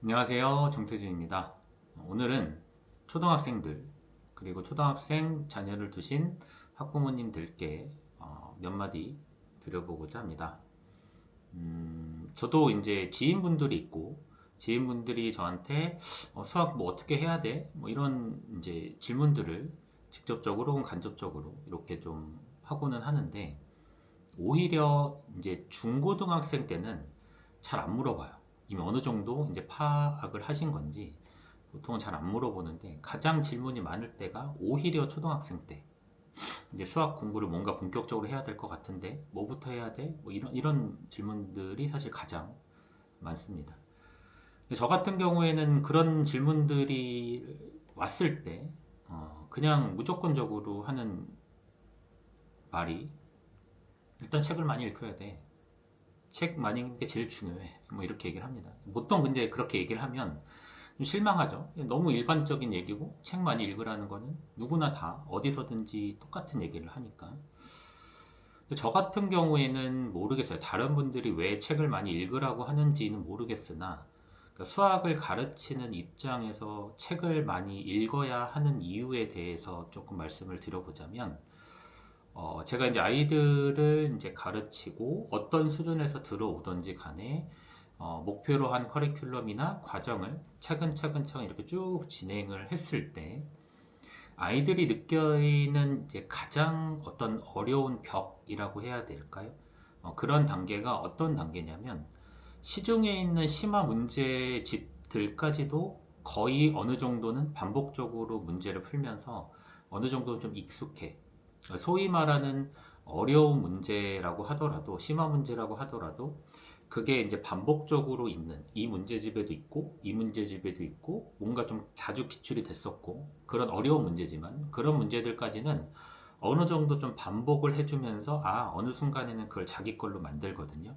안녕하세요. 정태준입니다. 오늘은 초등학생들 그리고 초등학생 자녀를 두신 학부모님들께 몇 마디 드려보고자 합니다. 저도 이제 지인분들이 있고 지인분들이 저한테 수학 뭐 어떻게 해야 돼? 뭐 이런 이제 질문들을 직접적으로 혹은 간접적으로 이렇게 좀 하고는 하는데 오히려 이제 중고등학생 때는 잘 안 물어봐요. 이미 어느 정도 이제 파악을 하신 건지 보통은 잘 안 물어보는데 가장 질문이 많을 때가 오히려 초등학생 때 이제 수학 공부를 뭔가 본격적으로 해야 될 것 같은데 뭐부터 해야 돼? 뭐 이런 질문들이 사실 가장 많습니다. 저 같은 경우에는 그런 질문들이 왔을 때 그냥 무조건적으로 하는 말이 일단 책을 많이 읽어야 돼. 책 많이 읽는 게 제일 중요해. 뭐 이렇게 얘기를 합니다. 보통 근데 그렇게 얘기를 하면 좀 실망하죠. 너무 일반적인 얘기고 책 많이 읽으라는 거는 누구나 다 어디서든지 똑같은 얘기를 하니까. 저 같은 경우에는 모르겠어요. 다른 분들이 왜 책을 많이 읽으라고 하는지는 모르겠으나 그러니까 수학을 가르치는 입장에서 책을 많이 읽어야 하는 이유에 대해서 조금 말씀을 드려보자면 제가 이제 아이들을 이제 가르치고 어떤 수준에서 들어오던지 간에 목표로 한 커리큘럼이나 과정을 차근차근 이렇게 쭉 진행을 했을 때 아이들이 느끼는 이제 가장 어떤 어려운 벽이라고 해야 될까요? 그런 단계가 어떤 단계냐면 시중에 있는 심화 문제집들까지도 거의 어느 정도는 반복적으로 문제를 풀면서 어느 정도 좀 익숙해. 소위 말하는 어려운 문제라고 하더라도, 심화 문제라고 하더라도, 그게 이제 반복적으로 있는 이 문제집에도 있고, 이 문제집에도 있고, 뭔가 좀 자주 기출이 됐었고, 그런 어려운 문제지만, 그런 문제들까지는 어느 정도 좀 반복을 해주면서, 어느 순간에는 그걸 자기 걸로 만들거든요.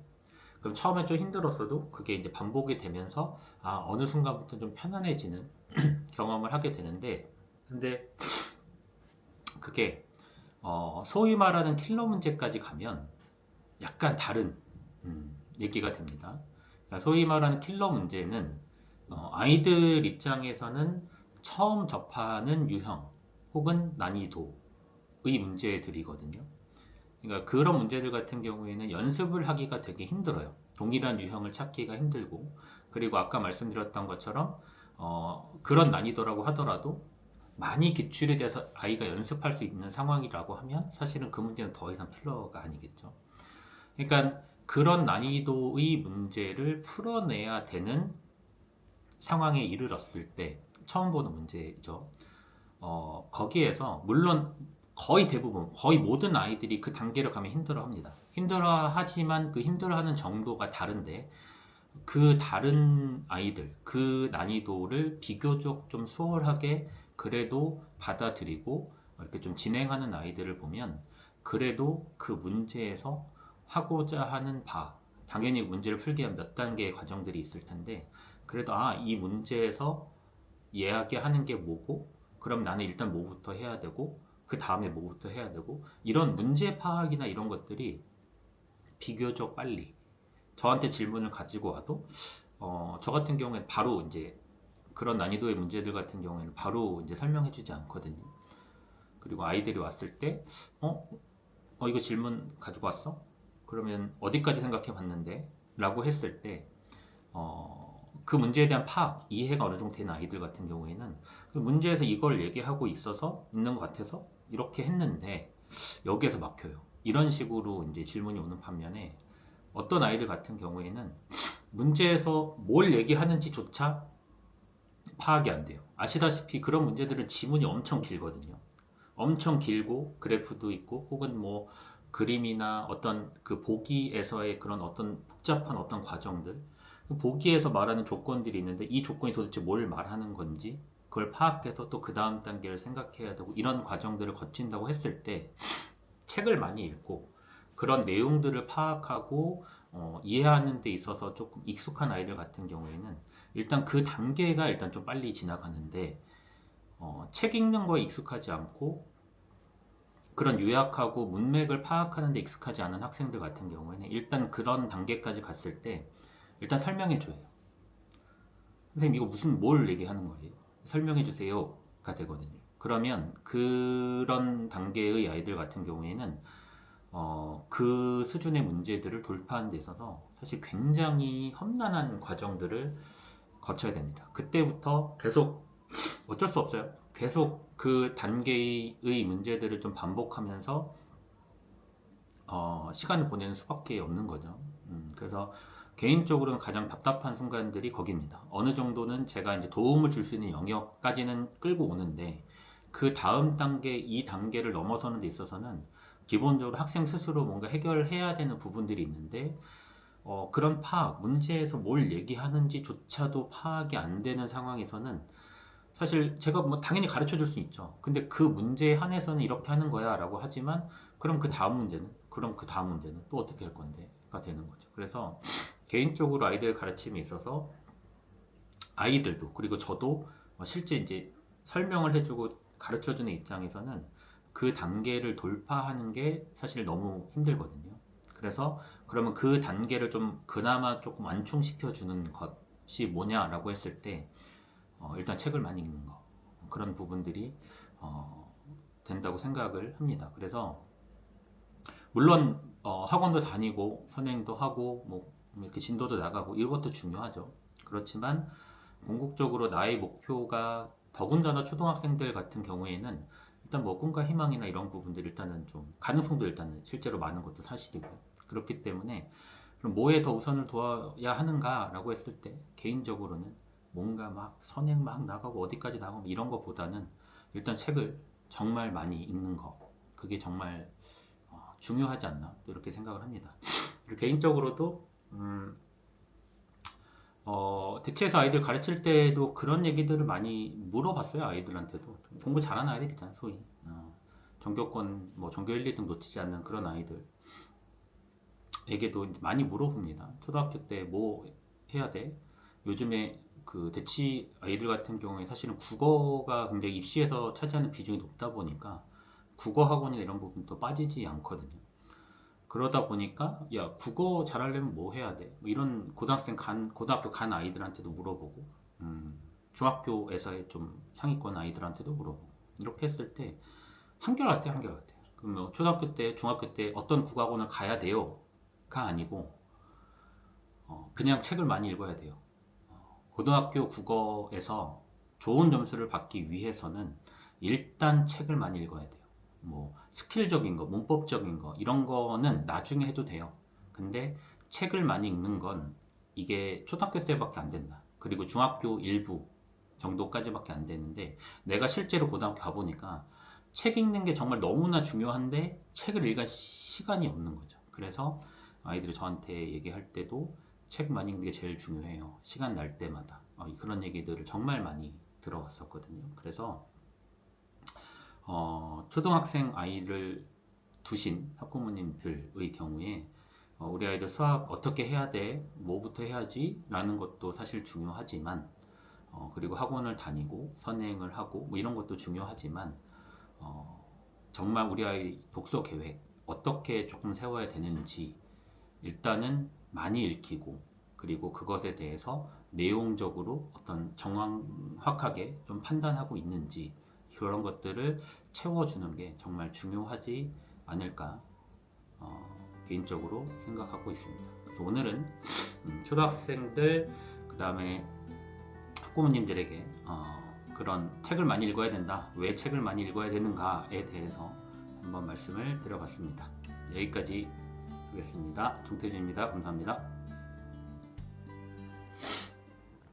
그럼 처음에 좀 힘들었어도 그게 이제 반복이 되면서, 어느 순간부터 좀 편안해지는 경험을 하게 되는데, 근데 그게 소위 말하는 킬러 문제까지 가면 약간 다른 얘기가 됩니다. 그러니까 소위 말하는 킬러 문제는 아이들 입장에서는 처음 접하는 유형 혹은 난이도의 문제들이거든요. 그러니까 그런 문제들 같은 경우에는 연습을 하기가 되게 힘들어요. 동일한 유형을 찾기가 힘들고, 그리고 아까 말씀드렸던 것처럼 그런 난이도라고 하더라도 많이 기출이 돼서 아이가 연습할 수 있는 상황이라고 하면 사실은 그 문제는 더 이상 킬러가 아니겠죠. 그러니까 그런 난이도의 문제를 풀어내야 되는 상황에 이르렀을 때 처음 보는 문제죠. 거기에서 물론 거의 대부분, 거의 모든 아이들이 그 단계를 가면 힘들어합니다. 힘들어하지만 그 힘들어하는 정도가 다른데 그 다른 아이들, 그 난이도를 비교적 좀 수월하게 그래도 받아들이고 이렇게 좀 진행하는 아이들을 보면 그래도 그 문제에서 하고자 하는 바, 당연히 문제를 풀기 위한 몇 단계의 과정들이 있을 텐데 그래도 이 문제에서 이야기하는 게 뭐고 그럼 나는 일단 뭐부터 해야 되고 그 다음에 뭐부터 해야 되고 이런 문제 파악이나 이런 것들이 비교적 빨리 저한테 질문을 가지고 와도 저 같은 경우에는 바로 이제 그런 난이도의 문제들 같은 경우에는 바로 이제 설명해주지 않거든요. 그리고 아이들이 왔을 때, 이거 질문 가지고 왔어? 그러면 어디까지 생각해 봤는데? 라고 했을 때, 그 문제에 대한 파악, 이해가 어느 정도 되는 아이들 같은 경우에는 그 문제에서 이걸 얘기하고 있어서 있는 것 같아서 이렇게 했는데 여기에서 막혀요. 이런 식으로 이제 질문이 오는 반면에 어떤 아이들 같은 경우에는 문제에서 뭘 얘기하는지조차 파악이 안 돼요. 아시다시피 그런 문제들은 지문이 엄청 길거든요. 엄청 길고 그래프도 있고 혹은 뭐 그림이나 어떤 그 보기에서의 그런 어떤 복잡한 어떤 과정들 그 보기에서 말하는 조건들이 있는데 이 조건이 도대체 뭘 말하는 건지 그걸 파악해서 또 그 다음 단계를 생각해야 되고 이런 과정들을 거친다고 했을 때 책을 많이 읽고 그런 내용들을 파악하고 이해하는 데 있어서 조금 익숙한 아이들 같은 경우에는 일단 그 단계가 일단 좀 빨리 지나가는데 책 읽는 거에 익숙하지 않고 그런 요약하고 문맥을 파악하는 데 익숙하지 않은 학생들 같은 경우에는 일단 그런 단계까지 갔을 때 일단 설명해 줘요. 선생님 이거 무슨 뭘 얘기하는 거예요? 설명해 주세요가 되거든요. 그러면 그런 단계의 아이들 같은 경우에는 그 수준의 문제들을 돌파하는 데 있어서 사실 굉장히 험난한 과정들을 거쳐야 됩니다. 그때부터 계속 어쩔 수 없어요. 계속 그 단계의 문제들을 좀 반복하면서 시간을 보내는 수밖에 없는 거죠. 그래서 개인적으로는 가장 답답한 순간들이 거기입니다. 어느 정도는 제가 이제 도움을 줄 수 있는 영역까지는 끌고 오는데 그 다음 단계, 이 단계를 넘어서는 데 있어서는 기본적으로 학생 스스로 뭔가 해결해야 되는 부분들이 있는데 그런 파악, 문제에서 뭘 얘기하는지조차도 파악이 안 되는 상황에서는 사실 제가 뭐 당연히 가르쳐 줄 수 있죠. 근데 그 문제에 한해서는 이렇게 하는 거야 라고 하지만 그럼 그 다음 문제는? 그럼 그 다음 문제는 또 어떻게 할 건데? 가 되는 거죠. 그래서 개인적으로 아이들 가르침에 있어서 아이들도 그리고 저도 실제 이제 설명을 해주고 가르쳐주는 입장에서는 그 단계를 돌파하는 게 사실 너무 힘들거든요. 그래서 그러면 그 단계를 좀 그나마 조금 완충시켜 주는 것이 뭐냐라고 했을 때 일단 책을 많이 읽는 거 그런 부분들이 된다고 생각을 합니다. 그래서 물론 학원도 다니고 선행도 하고 뭐 이렇게 진도도 나가고 이것도 중요하죠. 그렇지만 궁극적으로 나의 목표가 더군다나 초등학생들 같은 경우에는 일단 뭐 꿈과 희망이나 이런 부분들 일단은 좀 가능성도 일단은 실제로 많은 것도 사실이고요. 그렇기 때문에 그럼 뭐에 더 우선을 둬야 하는가라고 했을 때 개인적으로는 뭔가 막 선행 막 나가고 어디까지 나가고 이런 것보다는 일단 책을 정말 많이 읽는 거 그게 정말 중요하지 않나 이렇게 생각을 합니다. 그리고 개인적으로도 대체해서 아이들 가르칠 때도 그런 얘기들을 많이 물어봤어요. 아이들한테도 공부 잘하는 아이들 있잖아요. 소위 전교권 뭐 전교 1, 2등 놓치지 않는 그런 아이들에게도 많이 물어봅니다. 초등학교 때 뭐 해야 돼? 요즘에 그 대치 아이들 같은 경우에 사실은 국어가 굉장히 입시에서 차지하는 비중이 높다 보니까 국어 학원이나 이런 부분도 빠지지 않거든요. 그러다 보니까 야 국어 잘하려면 뭐 해야 돼? 뭐 이런 고등학교 간 아이들한테도 물어보고 중학교에서의 좀 상위권 아이들한테도 물어보고 이렇게 했을 때 한결같아요, 한결같아요. 그럼 뭐 초등학교 때, 중학교 때 어떤 국어학원을 가야 돼요?가 아니고 그냥 책을 많이 읽어야 돼요. 고등학교 국어에서 좋은 점수를 받기 위해서는 일단 책을 많이 읽어야 돼요. 뭐 스킬적인 거, 문법적인 거 이런 거는 나중에 해도 돼요. 근데 책을 많이 읽는 건 이게 초등학교 때밖에 안 된다. 그리고 중학교 일부 정도까지밖에 안 되는데 내가 실제로 고등학교 가보니까 책 읽는 게 정말 너무나 중요한데 책을 읽을 시간이 없는 거죠. 그래서 아이들이 저한테 얘기할 때도 책 많이 읽는 게 제일 중요해요. 시간 날 때마다 그런 얘기들을 정말 많이 들어왔었거든요. 그래서 초등학생 아이를 두신 학부모님들의 경우에 우리 아이들 수학 어떻게 해야 돼? 뭐부터 해야지? 라는 것도 사실 중요하지만 그리고 학원을 다니고 선행을 하고 뭐 이런 것도 중요하지만 정말 우리 아이 독서 계획 어떻게 조금 세워야 되는지 일단은 많이 읽히고 그리고 그것에 대해서 내용적으로 어떤 정확하게 좀 판단하고 있는지 그런 것들을 채워주는 게 정말 중요하지 않을까 개인적으로 생각하고 있습니다. 그래서 오늘은 초등학생들 그 다음에 학부모님들에게 그런 책을 많이 읽어야 된다. 왜 책을 많이 읽어야 되는가에 대해서 한번 말씀을 드려봤습니다. 여기까지 하겠습니다. 정태준입니다. 감사합니다.